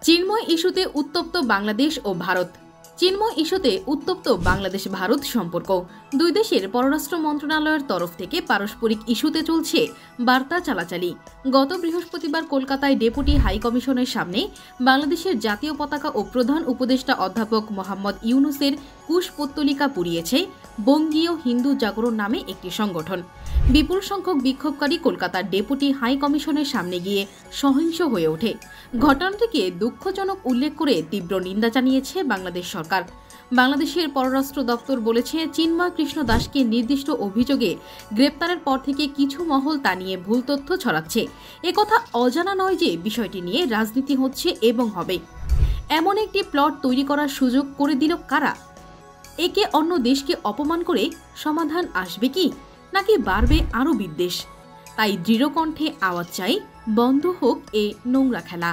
চিন্ময় ইস্যুতে উত্তপ্ত বাংলাদেশ ও ভারত। চিন্ময় ইস্যুতে উত্তপ্ত বাংলাদেশ ভারত সম্পর্ক। দুই দেশের পররাষ্ট্র মন্ত্রণালয়ের তরফ থেকে পারস্পরিক ইস্যুতে চলছে বার্তা চালাচালি। গত বৃহস্পতিবার কলকাতায় ডেপুটি হাই কমিশনের সামনে বাংলাদেশের জাতীয় পতাকা ও প্রধান উপদেষ্টা অধ্যাপক মোহাম্মদ ইউনুসের কুশপুত্তলিকা পুড়িয়েছে বঙ্গীয় হিন্দু জাগরণ নামে একটি সংগঠন। বিপুল সংখ্যক বিক্ষোভকারী কলকাতার ডেপুটি হাই কমিশনের সামনে গিয়ে সহিংস হয়ে ওঠে। ঘটনাটিকে দুঃখজনক উল্লেখ করে তীব্র নিন্দা জানিয়েছে বাংলাদেশ সরকার। বাংলাদেশের পররাষ্ট্র দপ্তর বলেছে, চিন্ময় কৃষ্ণ দাসকে নির্দিষ্ট অভিযোগে গ্রেপ্তারের পর থেকে কিছু মহল তা নিয়ে ভুল তথ্য ছড়াচ্ছে। একথা অজানা নয় যে বিষয়টি নিয়ে রাজনীতি হচ্ছে এবং হবে। এমন একটি প্লট তৈরি করার সুযোগ করে দিল কারা? একে অন্য দেশকে অপমান করে সমাধান আসবে কি, নাকি বাড়বে আরও বিদ্বেষ? তাই দৃঢ় কণ্ঠে আওয়াজ চাই, বন্ধ হোক এ নোংরা খেলা।